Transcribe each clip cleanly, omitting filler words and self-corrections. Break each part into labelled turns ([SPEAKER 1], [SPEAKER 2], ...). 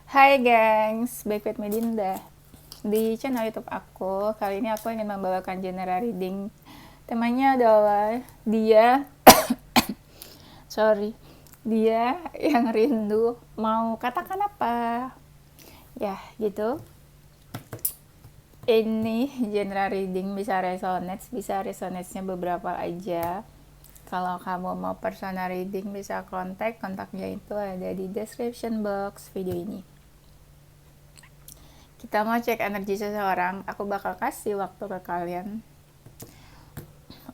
[SPEAKER 1] Hai gengs, back with Medinda. Di channel YouTube aku, kali ini aku ingin membawakan general reading. Temanya adalah dia, sorry, dia yang rindu mau katakan apa. Ya, gitu. Ini general reading bisa resonate-nya beberapa aja. Kalau kamu mau personal reading bisa kontaknya itu ada di description box video ini. Kita mau cek energi seseorang, aku bakal kasih waktu ke kalian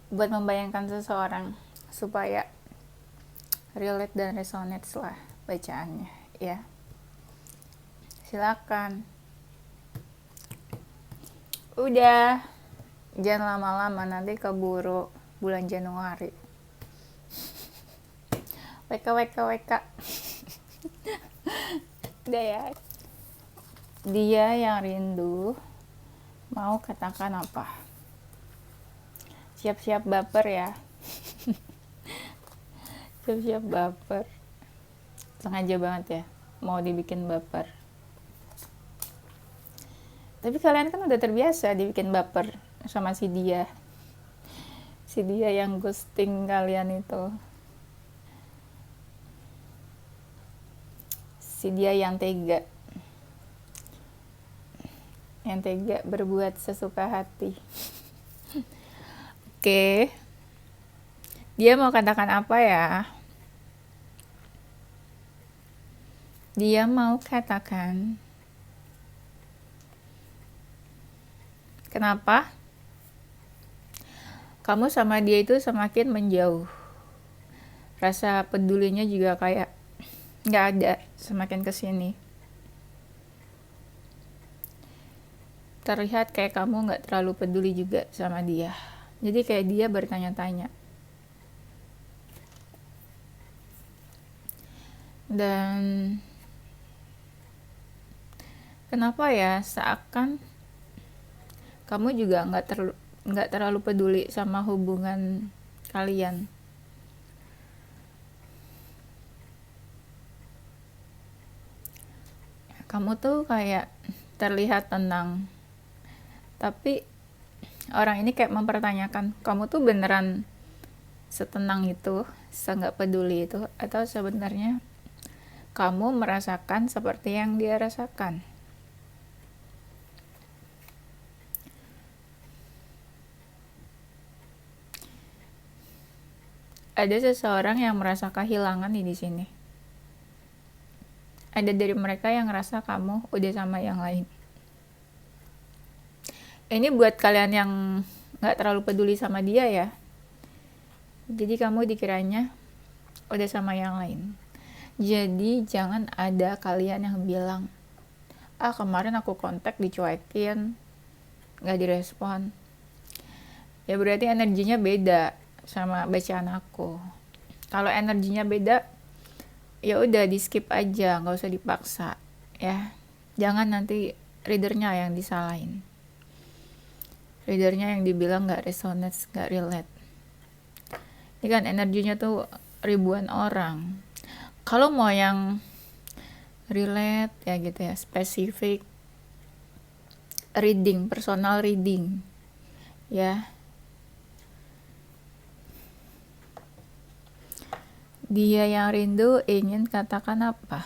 [SPEAKER 1] buat membayangkan seseorang supaya relate dan resonate lah bacaannya ya. Silakan. Udah, jangan lama-lama nanti keburu bulan Januari. WK. Udah ya. Dia yang rindu mau katakan apa? Siap-siap baper ya. Siap-siap baper. Sengaja banget ya mau dibikin baper. Tapi kalian kan udah terbiasa dibikin baper sama si dia. Si dia yang ghosting kalian itu. Si dia yang tega. Yang tega berbuat sesuka hati. Oke. Dia mau katakan apa ya? Dia mau katakan kenapa kamu sama dia itu semakin menjauh. Rasa pedulinya juga kayak nggak ada semakin kesini. Terlihat kayak kamu nggak terlalu peduli juga sama dia. Jadi kayak dia bertanya-tanya. Dan kenapa ya seakan kamu juga nggak terlalu peduli sama hubungan kalian. Kamu tuh kayak terlihat tenang, tapi orang ini kayak mempertanyakan, kamu tuh beneran setenang itu, nggak peduli itu, atau sebenarnya kamu merasakan seperti yang dia rasakan. Ada seseorang yang merasa kehilangan di sini. Ada dari mereka yang ngerasa kamu udah sama yang lain. Ini buat kalian yang nggak terlalu peduli sama dia ya. Jadi kamu dikiranya udah sama yang lain. Jadi jangan ada kalian yang bilang, kemarin aku kontak dicuekin, nggak direspon. Ya berarti energinya beda sama bacaan aku. Kalau energinya beda, ya udah di skip aja, nggak usah dipaksa ya. Jangan nanti readernya yang disalahin, readernya yang dibilang nggak resonate, nggak relate. Ini kan energinya tuh ribuan orang. Kalau mau yang relate ya gitu ya, spesifik reading, personal reading ya. Dia yang rindu ingin katakan apa?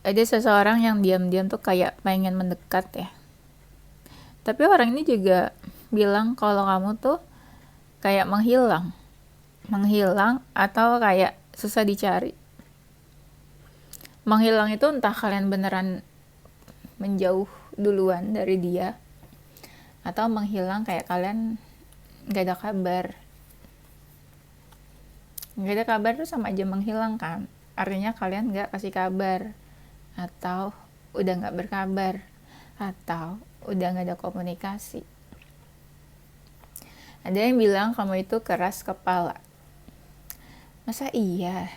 [SPEAKER 1] Ada seseorang yang diam-diam tuh kayak pengen mendekat ya. Tapi orang ini juga bilang kalau kamu tuh kayak menghilang atau kayak susah dicari. Menghilang itu entah kalian beneran menjauh duluan dari dia, atau menghilang kayak kalian gak ada kabar. Gak ada kabar tuh sama aja menghilang kan. Artinya kalian gak kasih kabar, atau udah gak berkabar, atau udah gak ada komunikasi. Ada yang bilang kamu itu keras kepala. Masa iya?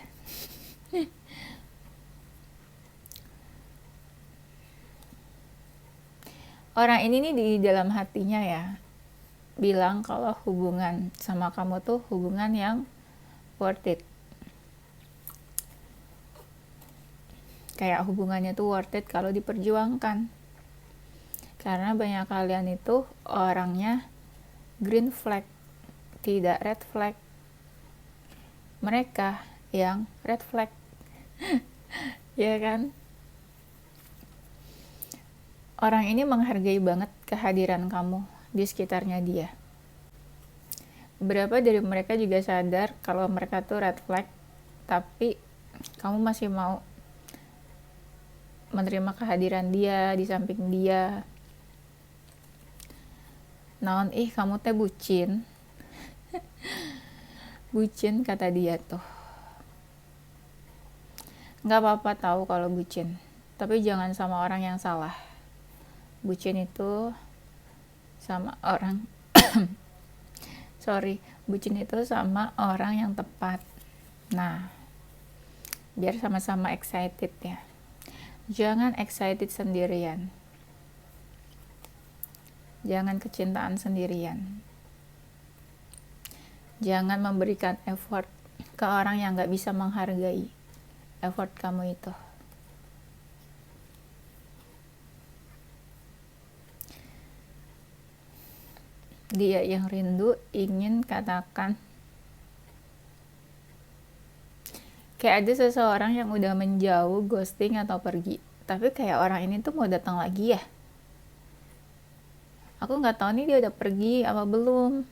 [SPEAKER 1] Orang ini nih di dalam hatinya ya bilang kalau hubungan sama kamu tuh hubungan yang worth it. kayak hubungannya tuh worth it kalau diperjuangkan. Karena banyak kalian itu orangnya green flag, tidak red flag. Mereka yang red flag. Ya kan? Orang ini menghargai banget kehadiran kamu di sekitarnya dia. Beberapa dari mereka juga sadar kalau mereka tuh red flag, tapi kamu masih mau menerima kehadiran dia di samping dia. Naon kamu teh bucin. Bucin kata dia tuh. Nggak apa-apa tahu kalau bucin, tapi jangan sama orang yang salah. Bucin itu sama orang bucin itu sama orang yang tepat. Nah, biar sama-sama excited ya. Jangan excited sendirian. Jangan kecintaan sendirian. Jangan memberikan effort ke orang yang gak bisa menghargai effort kamu itu. Dia yang rindu ingin katakan, kayak ada seseorang yang udah menjauh, ghosting atau pergi, tapi kayak orang ini tuh mau datang lagi ya. Aku nggak tahu nih dia udah pergi apa belum,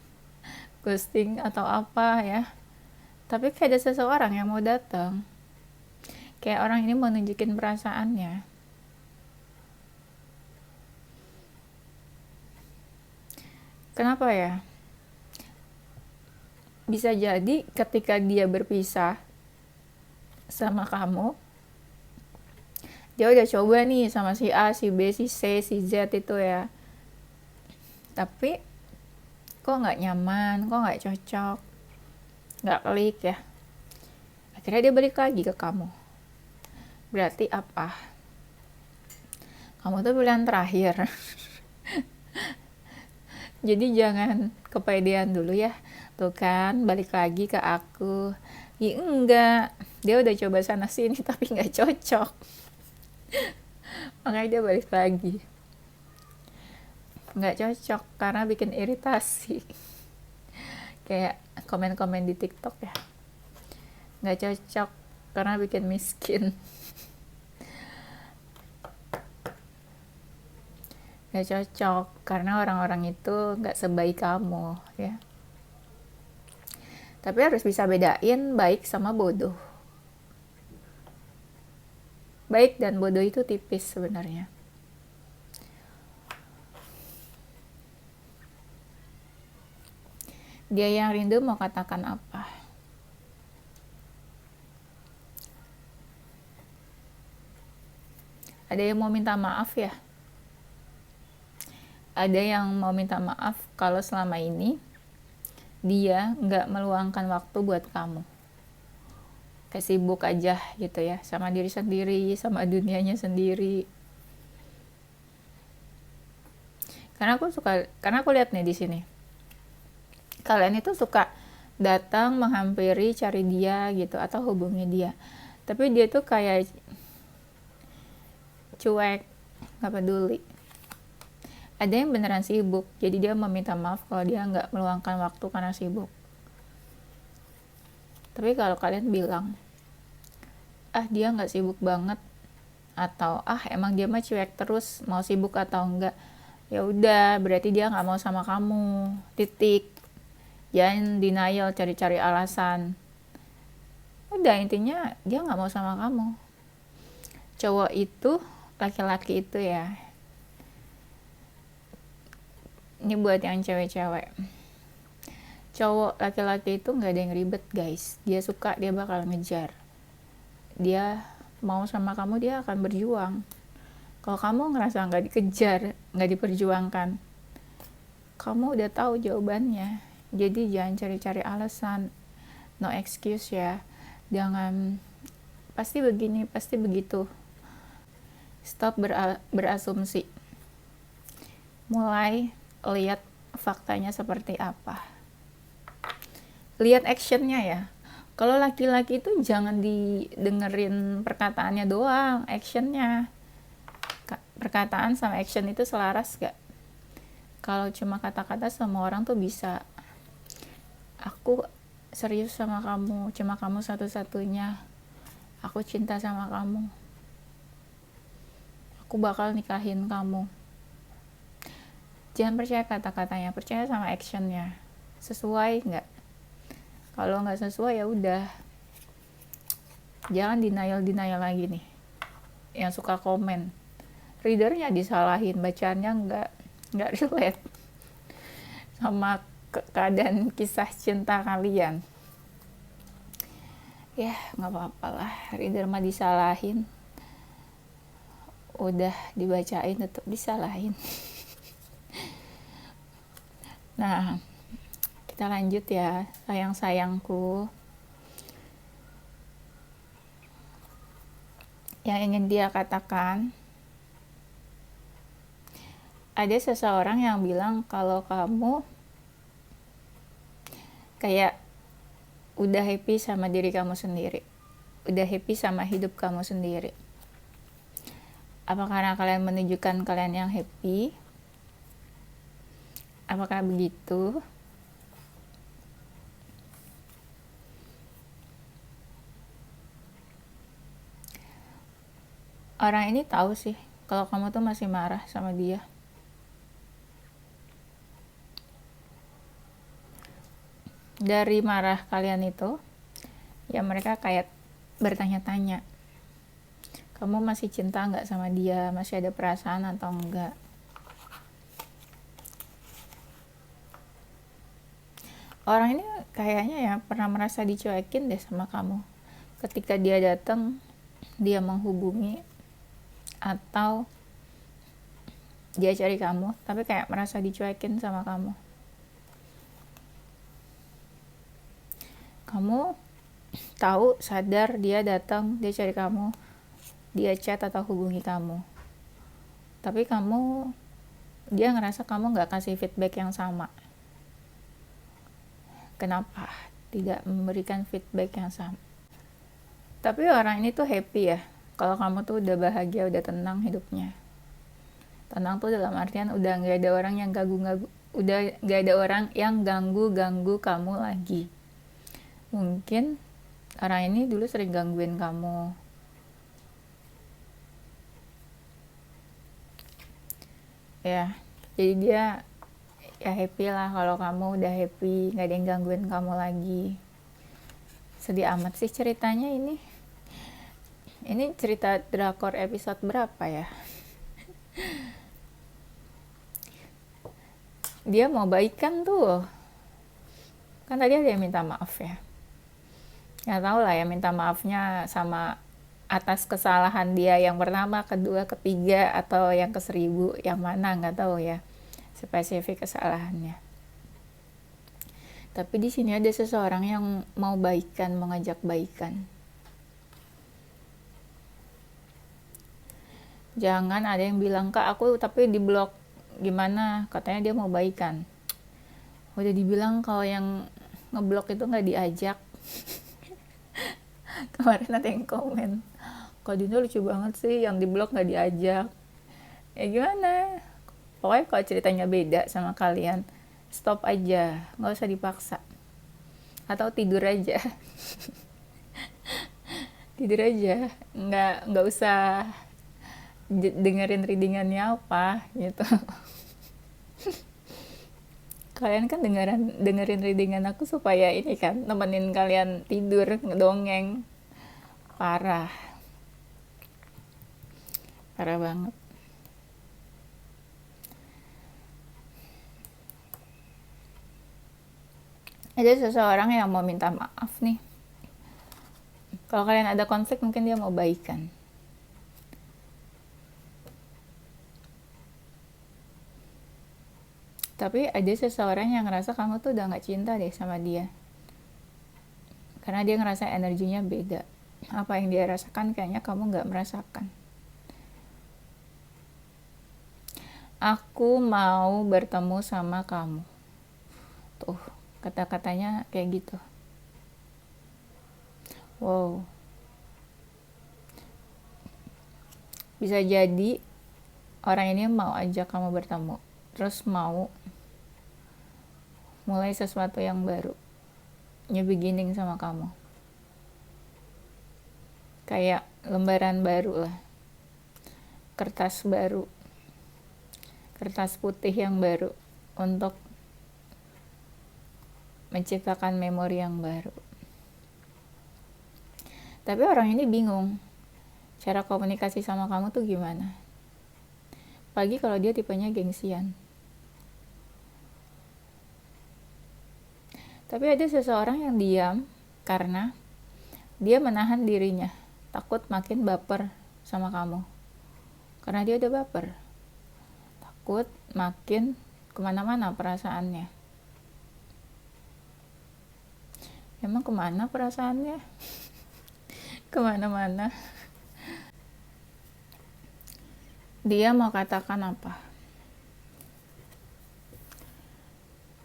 [SPEAKER 1] ghosting atau apa ya. Tapi kayak ada seseorang yang mau datang, kayak orang ini mau nunjukin perasaannya. Kenapa ya? Bisa jadi ketika dia berpisah sama kamu, dia udah coba nih sama si A, si B, si C, si Z itu ya. Tapi kok nggak nyaman, kok nggak cocok, nggak klik ya. Akhirnya dia balik lagi ke kamu. Berarti apa? Kamu tuh pilihan terakhir. Jadi jangan kepedean dulu ya. Tuh kan, balik lagi ke aku. Ya enggak, dia udah coba sana sini tapi nggak cocok. Makanya dia balik lagi. Nggak cocok karena bikin iritasi. Kayak komen-komen di TikTok ya. Nggak cocok karena bikin miskin. Nggak cocok karena orang-orang itu nggak sebaik kamu ya. Tapi harus bisa bedain baik sama bodoh. Baik dan bodoh itu tipis sebenarnya. Dia yang rindu mau katakan apa? Ada yang mau minta maaf ya? Ada yang mau minta maaf kalau selama ini dia nggak meluangkan waktu buat kamu. Kayak sibuk aja gitu ya, sama diri sendiri, sama dunianya sendiri. Karena aku lihat nih di sini. Kalian itu suka datang menghampiri, cari dia gitu atau hubungi dia. Tapi dia tuh kayak cuek, nggak peduli. Ada yang beneran sibuk, jadi dia meminta maaf kalau dia nggak meluangkan waktu karena sibuk. Tapi kalau kalian bilang, dia nggak sibuk banget, atau emang dia mah cuek terus, mau sibuk atau enggak, ya udah berarti dia nggak mau sama kamu, titik. Jangan denial, cari-cari alasan. Udah, intinya dia nggak mau sama kamu. Cowok itu, laki-laki itu ya, ini buat yang cewek-cewek, cowok laki-laki itu nggak ada yang ribet guys. Dia suka, dia bakal ngejar. Dia mau sama kamu, dia akan berjuang. Kalau kamu ngerasa nggak dikejar, nggak diperjuangkan, kamu udah tahu jawabannya. Jadi jangan cari-cari alasan, no excuse ya. Jangan pasti begini, pasti begitu. Stop berasumsi. Mulai lihat faktanya seperti apa. Lihat actionnya ya. Kalau laki-laki itu jangan didengerin perkataannya doang, actionnya. Perkataan sama action itu selaras gak? Kalau cuma kata-kata, semua orang tuh bisa, aku serius sama kamu, cuma kamu satu-satunya, aku cinta sama kamu, aku bakal nikahin kamu. Jangan percaya kata-katanya, percaya sama actionnya. Sesuai nggak? Kalau nggak sesuai ya udah, jangan denial lagi nih. Yang suka komen, readernya disalahin, bacaannya nggak relate sama keadaan kisah cinta kalian. Ya nggak apa-apa lah, reader mah disalahin, udah dibacain tetap disalahin. Nah, kita lanjut ya, sayang-sayangku. Yang ingin dia katakan, ada seseorang yang bilang kalau kamu kayak udah happy sama diri kamu sendiri, udah happy sama hidup kamu sendiri. Apa karena kalian menunjukkan kalian yang happy? Apakah begitu? Orang ini tahu sih kalau kamu tuh masih marah sama dia. Dari marah kalian itu, ya mereka kayak bertanya-tanya, kamu masih cinta nggak sama dia, masih ada perasaan atau enggak. Orang ini kayaknya ya pernah merasa dicuekin deh sama kamu. Ketika dia datang, dia menghubungi, atau dia cari kamu, tapi kayak merasa dicuekin sama kamu. Kamu tahu, sadar dia datang, dia cari kamu, dia chat atau hubungi kamu. Tapi dia ngerasa kamu nggak kasih feedback yang sama. Kenapa tidak memberikan feedback yang sama? Tapi orang ini tuh happy ya, kalau kamu tuh udah bahagia, udah tenang hidupnya. Tenang tuh dalam artian udah nggak ada orang yang udah nggak ada orang yang ganggu kamu lagi. Mungkin orang ini dulu sering gangguin kamu. Ya, jadi dia ya happy lah kalau kamu udah happy, nggak ada yang gangguin kamu lagi. Sedih amat sih ceritanya ini. Ini cerita drakor episode berapa ya? Dia mau baikan tuh. Kan tadi ada yang minta maaf ya. Nggak tahu lah ya minta maafnya sama atas kesalahan dia yang pertama, kedua, ketiga, atau yang ke-1000, yang mana nggak tahu ya spesifik kesalahannya. Tapi di sini ada seseorang yang mau baikan, mau ngajak baikan. Jangan ada yang bilang, Kak aku tapi di blok, gimana, katanya dia mau baikan. Udah dibilang kalau yang ngeblok itu nggak diajak. Kemarin ada yang komen, Kak Dinda lucu banget sih yang di blok nggak diajak. Ya gimana, pokoknya kalau ceritanya beda sama kalian, stop aja, nggak usah dipaksa, atau tidur aja. Tidur aja, nggak usah dengerin readingannya apa gitu. Kalian kan dengerin readingan aku supaya ini kan nemenin kalian tidur, ngedongeng. Parah banget. Ada seseorang yang mau minta maaf nih. Kalau kalian ada konflik, mungkin dia mau baikan. Tapi ada seseorang yang ngerasa kamu tuh udah gak cinta deh sama dia. Karena dia ngerasa energinya beda. Apa yang dia rasakan kayaknya kamu gak merasakan. Aku mau bertemu sama kamu. Tuh, kata-katanya kayak gitu. Wow, bisa jadi orang ini mau ajak kamu bertemu, terus mau mulai sesuatu yang baru, new beginning sama kamu, kayak lembaran baru lah, kertas baru, kertas putih yang baru untuk menciptakan memori yang baru. Tapi orang ini bingung cara komunikasi sama kamu tuh gimana. Apalagi kalau dia tipenya gengsian. Tapi ada seseorang yang diam karena dia menahan dirinya, takut makin baper sama kamu. Karena dia udah baper, takut makin kemana-mana perasaannya. Emang kemana perasaannya? Kemana-mana. Dia mau katakan apa?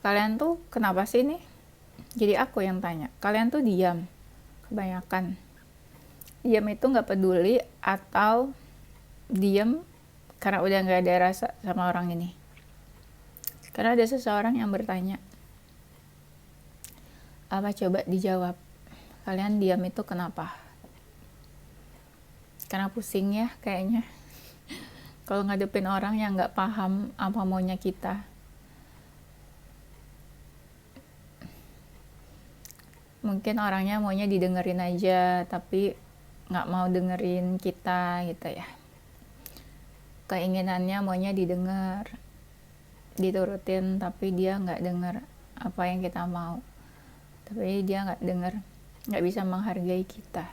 [SPEAKER 1] Kalian tuh kenapa sih nih? Jadi aku yang tanya. Kalian tuh diam, kebanyakan. Diam itu gak peduli atau diam karena udah gak ada rasa sama orang ini. Karena ada seseorang yang bertanya, apa coba dijawab, kalian diam itu kenapa? Karena pusing ya kayaknya kalau ngadepin orang yang gak paham apa maunya kita. Mungkin orangnya maunya didengerin aja tapi gak mau dengerin kita gitu ya. Keinginannya maunya didengar, diturutin, tapi dia gak denger apa yang kita mau. Tapi dia gak denger, gak bisa menghargai kita.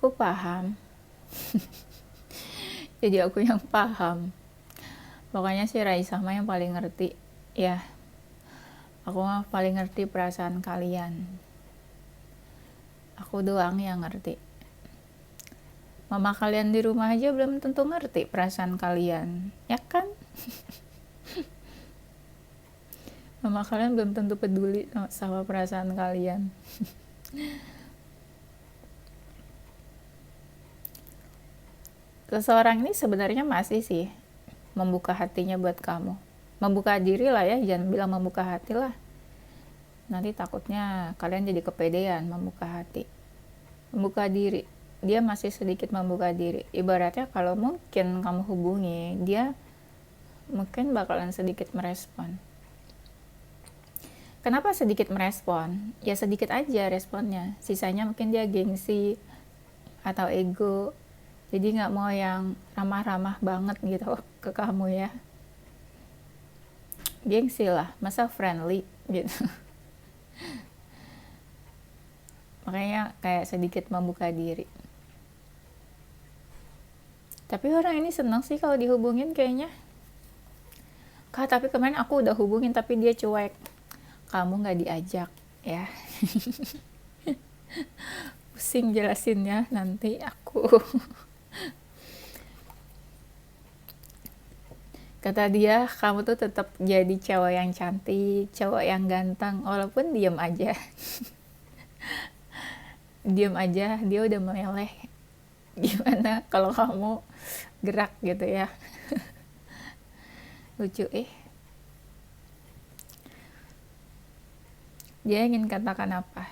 [SPEAKER 1] Aku paham. Jadi aku yang paham. Pokoknya si Raisa mah yang paling ngerti ya. Aku mah paling ngerti perasaan kalian. Aku doang yang ngerti. Mama kalian di rumah aja belum tentu ngerti perasaan kalian, ya kan? Mama kalian belum tentu peduli sama perasaan kalian. Seseorang ini sebenarnya masih sih membuka hatinya buat kamu. Membuka diri lah ya, jangan bilang membuka hati lah. Nanti takutnya kalian jadi kepedean membuka hati. Membuka diri. Dia masih sedikit membuka diri. Ibaratnya kalau mungkin kamu hubungi, dia mungkin bakalan sedikit merespon. Kenapa sedikit merespon? Ya sedikit aja responnya. Sisanya mungkin dia gengsi atau ego. Jadi gak mau yang ramah-ramah banget gitu ke kamu ya. Gengsi lah, masa friendly gitu. Makanya kayak sedikit membuka diri. Tapi orang ini senang sih kalau dihubungin kayaknya. Kak, tapi kemarin aku udah hubungin tapi dia cuek. Kamu gak diajak ya. Pusing jelasinnya nanti aku. Kata dia, kamu tuh tetap jadi cowok yang cantik, cowok yang ganteng, walaupun diem aja. Diem aja, dia udah meleleh. Gimana kalau kamu gerak gitu ya. Lucu Dia ingin katakan apa?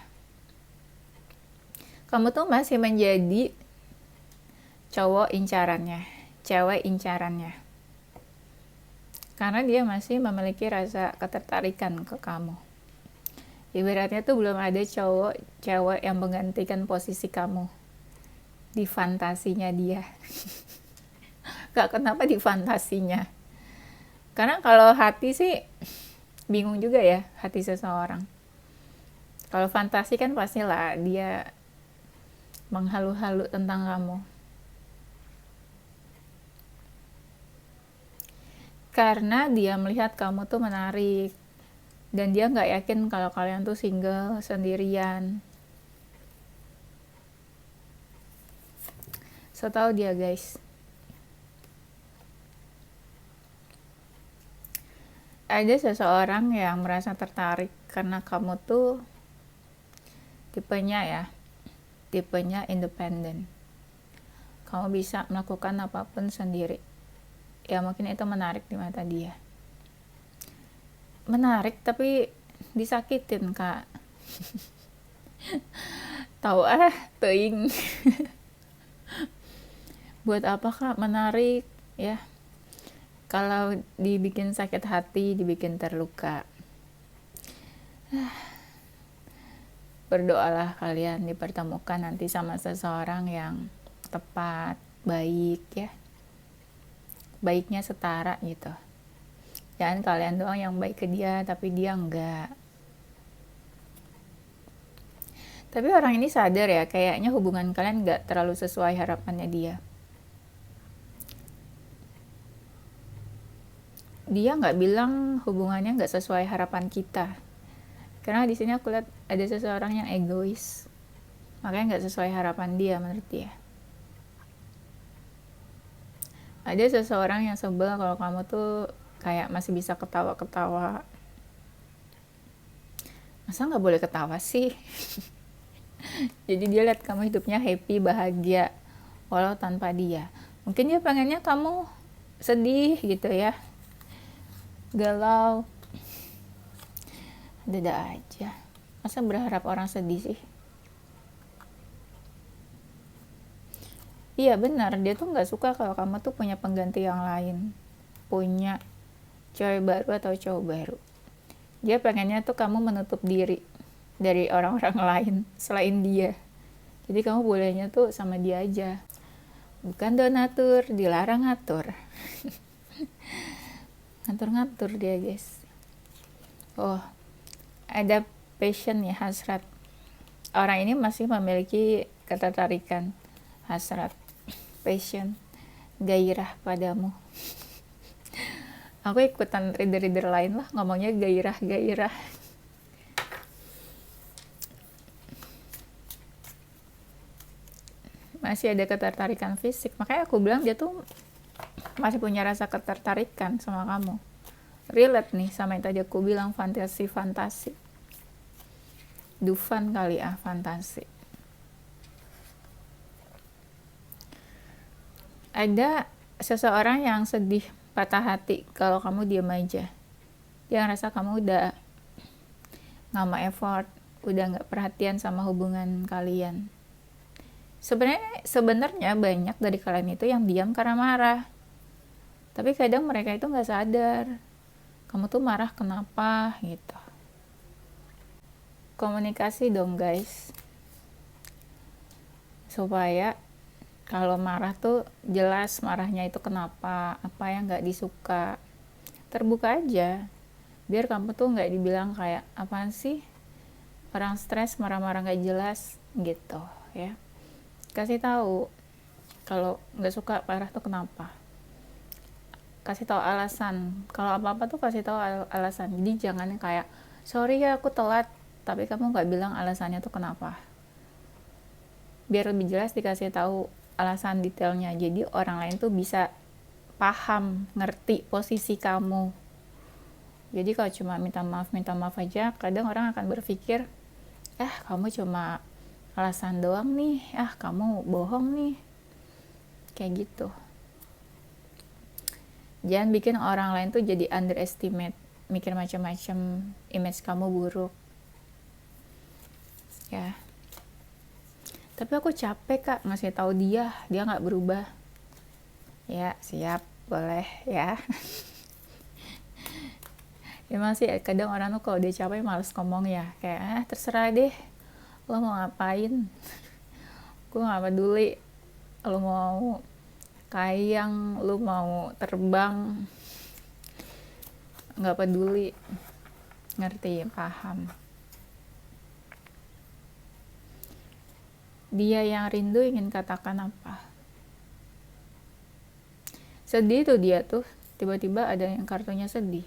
[SPEAKER 1] Kamu tuh masih menjadi cowok incarannya, cewek incarannya. Karena dia masih memiliki rasa ketertarikan ke kamu. Ibaratnya tuh belum ada cewek yang menggantikan posisi kamu di fantasinya dia. Gak kenapa di fantasinya. Karena kalau hati sih bingung juga ya hati seseorang. Kalau fantasi kan pastilah dia menghalu-halu tentang kamu. Karena dia melihat kamu tuh menarik. Dan dia gak yakin kalau kalian tuh single, sendirian. So tau dia guys. Ada seseorang yang merasa tertarik karena kamu tuh tipenya independen. Kamu bisa melakukan apapun sendiri. Ya mungkin itu menarik di mata dia. Menarik tapi disakitin, Kak. Tahu teuing. Buat apa, Kak, menarik ya? Kalau dibikin sakit hati, dibikin terluka. Berdoalah kalian dipertemukan nanti sama seseorang yang tepat, baik ya. Baiknya setara gitu. Jangan kalian doang yang baik ke dia, tapi dia enggak. Tapi orang ini sadar ya, kayaknya hubungan kalian enggak terlalu sesuai harapannya dia. Dia nggak bilang hubungannya nggak sesuai harapan kita. Karena di sini aku lihat ada seseorang yang egois. Makanya nggak sesuai harapan dia menurut dia. Ada seseorang yang sebel kalau kamu tuh kayak masih bisa ketawa-ketawa. Masa nggak boleh ketawa sih? Jadi dia lihat kamu hidupnya happy, bahagia, walau tanpa dia. Mungkin dia pengennya kamu sedih gitu ya, galau. Dada aja. Masa berharap orang sedih sih? Iya benar, dia tuh nggak suka kalau kamu tuh punya pengganti yang lain, punya cewek baru atau cowok baru. Dia pengennya tuh kamu menutup diri dari orang-orang lain selain dia. Jadi kamu bolehnya tuh sama dia aja. Bukan donatur, dilarang ngatur. Ngatur-ngatur dia, guys. Oh, ada passion ya, hasrat. Orang ini masih memiliki ketertarikan, hasrat, passion, gairah padamu. Aku ikutan reader-reader lain lah ngomongnya gairah-gairah. Masih ada ketertarikan fisik, makanya aku bilang dia tuh masih punya rasa ketertarikan sama kamu. Relate nih sama yang tadi aku bilang, fantasi. Dufan kali fantasi. Ada seseorang yang sedih, patah hati kalau kamu diam aja. Dia ngerasa kamu udah nggak mau effort, udah nggak perhatian sama hubungan kalian. Sebenarnya banyak dari kalian itu yang diam karena marah. Tapi kadang mereka itu nggak sadar kamu tuh marah kenapa gitu. Komunikasi dong, guys, supaya kalau marah tuh jelas marahnya itu kenapa, apa yang nggak disuka. Terbuka aja, biar kamu tuh nggak dibilang kayak apaan sih orang stres marah-marah nggak jelas gitu ya. Kasih tahu kalau nggak suka marah tuh kenapa. Kasih tahu alasan. Kalau apa-apa tuh kasih tahu alasan. Jadi jangan kayak sorry ya aku telat, tapi kamu nggak bilang alasannya tuh kenapa. Biar lebih jelas dikasih tahu alasan detailnya. Jadi orang lain tuh bisa paham, ngerti posisi kamu. Jadi kalau cuma minta maaf aja, kadang orang akan berpikir, kamu cuma alasan doang nih, kamu bohong nih. Kayak gitu. Jangan bikin orang lain tuh jadi underestimate, mikir macam-macam, image kamu buruk. Ya. Tapi aku capek, Kak, ngasih tahu dia nggak berubah. Ya, siap, boleh ya. Emang sih kadang orang tuh kalau dia capek males ngomong ya, kayak terserah deh, lo mau ngapain, gue nggak peduli, lo mau kayang, lu mau terbang, nggak peduli, ngerti, paham. Dia yang rindu ingin katakan apa? Sedih tuh dia tuh, tiba-tiba ada yang kartunya sedih.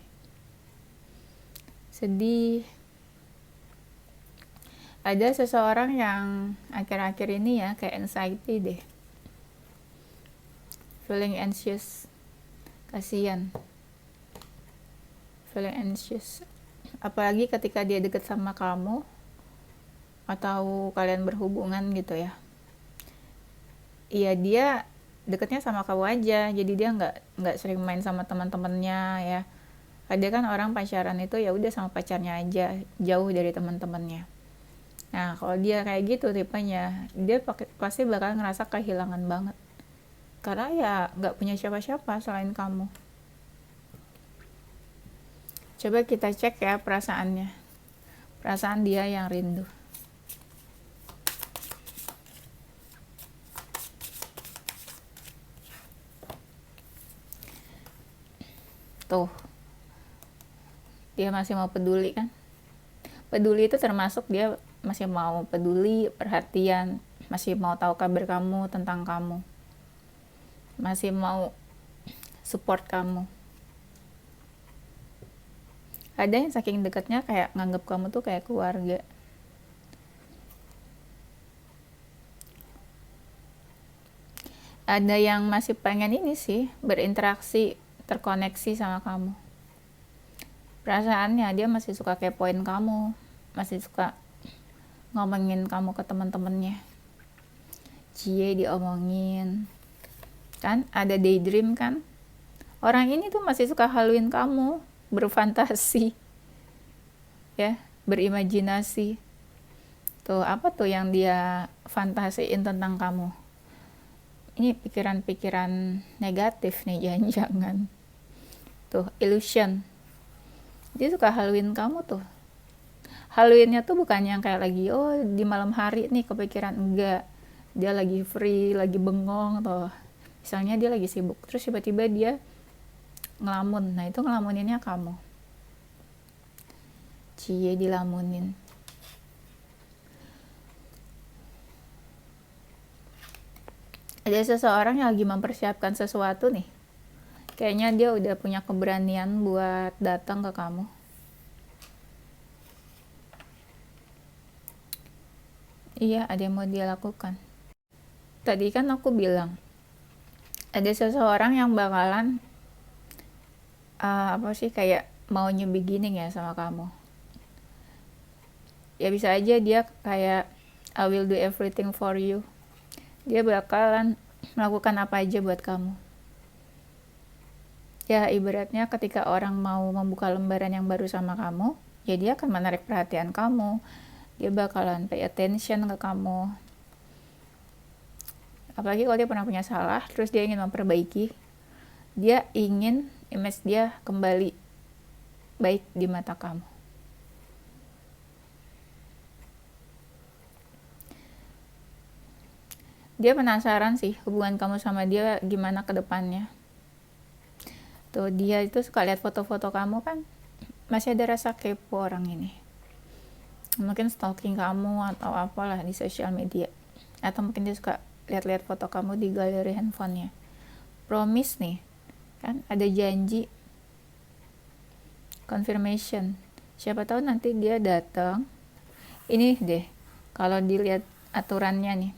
[SPEAKER 1] Ada seseorang yang akhir-akhir ini ya kayak anxiety deh, feeling anxious, kasihan, feeling anxious. Apalagi ketika dia deket sama kamu, atau kalian berhubungan gitu ya, iya dia deketnya sama kamu aja, jadi dia nggak sering main sama teman-temannya ya. Ada kan orang pacaran itu ya udah sama pacarnya aja, jauh dari teman-temannya. Nah kalau dia kayak gitu tipenya, dia pasti bakal ngerasa kehilangan banget, karena ya nggak punya siapa-siapa selain kamu. Coba kita cek ya perasaannya, perasaan dia yang rindu. Tuh, dia masih mau peduli kan. Peduli itu termasuk dia masih mau peduli, perhatian, masih mau tahu kabar kamu, tentang kamu, masih mau support kamu. Ada yang saking dekatnya kayak nganggap kamu tuh kayak keluarga. Ada yang masih pengen ini sih, berinteraksi, terkoneksi sama kamu. Perasaannya dia masih suka kepoin kamu, masih suka ngomongin kamu ke teman-temannya. Cie diomongin. Kan ada daydream kan? Orang ini tuh masih suka haluin kamu, berfantasi. Ya, berimajinasi. Tuh, apa tuh yang dia fantasiin tentang kamu? Ini pikiran-pikiran negatif nih, jangan-jangan. Tuh, illusion. Dia suka haluin kamu tuh. Haluinnya tuh bukan yang kayak lagi, oh di malam hari nih kepikiran, enggak. Dia lagi free, lagi bengong, atau misalnya dia lagi sibuk, terus tiba-tiba dia ngelamun. Nah itu ngelamuninnya kamu. Cie dilamunin. Ada seseorang yang lagi mempersiapkan sesuatu nih. Kayaknya dia udah punya keberanian buat datang ke kamu. Iya, ada yang mau dia lakukan. Tadi kan aku bilang, ada seseorang yang bakalan apa sih, kayak mau new beginning ya sama kamu. Ya bisa aja dia kayak I will do everything for you. Dia bakalan melakukan apa aja buat kamu. Ya ibaratnya ketika orang mau membuka lembaran yang baru sama kamu, ya dia akan menarik perhatian kamu. Dia bakalan pay attention ke kamu. Apalagi kalau dia pernah punya salah, terus dia ingin memperbaiki. Dia ingin image dia kembali baik di mata kamu. Dia penasaran sih hubungan kamu sama dia gimana ke depannya. Tuh, dia itu suka lihat foto-foto kamu kan. Masih ada rasa kepo orang ini. Mungkin stalking kamu atau apalah di sosial media. Atau mungkin dia suka lihat-lihat foto kamu di galeri handphonenya. Promise nih, kan ada janji, confirmation. Siapa tahu nanti dia datang. Ini deh, kalau dilihat aturannya nih.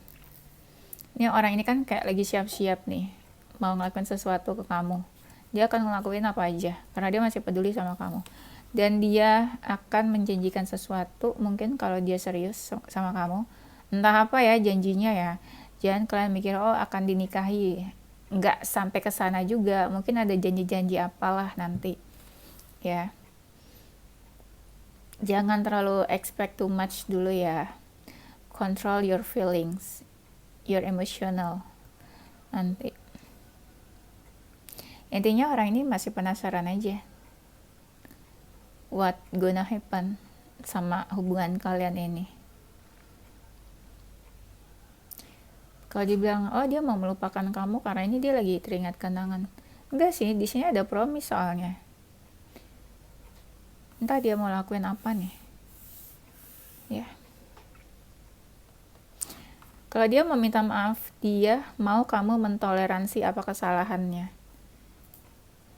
[SPEAKER 1] Ini orang ini kan kayak lagi siap-siap nih, mau ngelakuin sesuatu ke kamu. Dia akan ngelakuin apa aja, karena dia masih peduli sama kamu. Dan dia akan menjanjikan sesuatu, mungkin kalau dia serius sama kamu. Entah apa ya janjinya ya. Jangan kalian mikir, oh akan dinikahi. Nggak sampai ke sana juga, mungkin ada janji-janji apalah nanti. Ya. Jangan terlalu expect too much dulu ya. Control your feelings, your emotional. Nanti. Intinya orang ini masih penasaran aja. What gonna happen sama hubungan kalian ini. Kalau dibilang, oh dia mau melupakan kamu karena ini dia lagi teringat kenangan. Enggak sih, di sini ada promise soalnya. Entah dia mau lakuin apa nih. Ya. Kalau dia meminta maaf, dia mau kamu mentoleransi apa kesalahannya.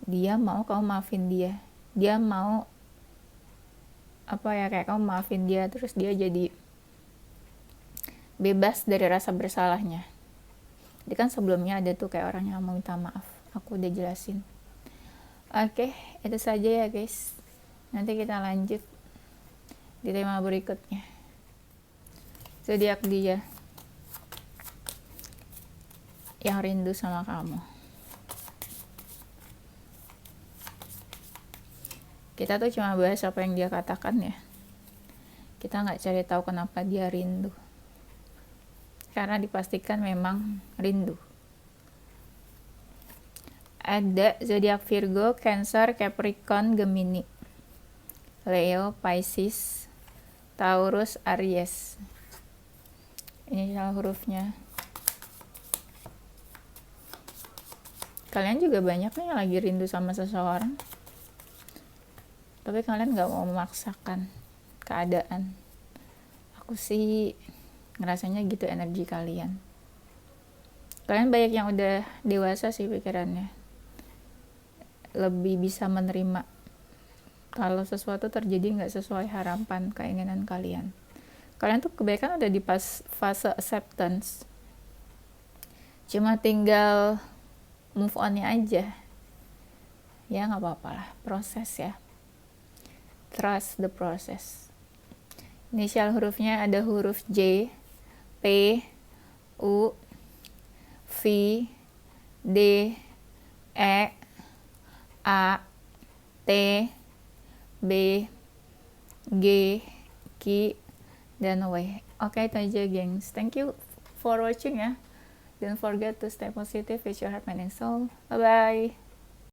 [SPEAKER 1] Dia mau kamu maafin dia. Dia mau apa ya, kayak kamu maafin dia, terus dia jadi bebas dari rasa bersalahnya. Jadi kan sebelumnya ada tuh kayak orang yang mau minta maaf. Aku udah jelasin. Oke, itu saja ya guys. Nanti kita lanjut di tema berikutnya. zodiak dia yang rindu sama kamu. Kita tuh cuma bahas apa yang dia katakan ya. Kita nggak cari tahu kenapa dia rindu. Karena dipastikan memang rindu. Ada zodiak Virgo, Cancer, Capricorn, Gemini, Leo, Pisces, Taurus, Aries. Ini salah hurufnya. Kalian juga banyak nih yang lagi rindu sama seseorang. Tapi kalian gak mau memaksakan keadaan. Aku sih ngerasanya gitu energi kalian. Kalian banyak yang udah dewasa sih pikirannya. Lebih bisa menerima kalau sesuatu terjadi gak sesuai harapan, keinginan kalian. Kalian tuh kebanyakan udah di fase acceptance. Cuma tinggal move on-nya aja. Ya gak apa-apa lah, proses ya. Trust the process. Inisial hurufnya ada huruf J, P, U, V, D, E, A, T, B, G, Q, dan W. Oke, itu aja gengs. Thank you for watching ya. Don't forget to stay positive with your heart, mind, and soul. Bye-bye.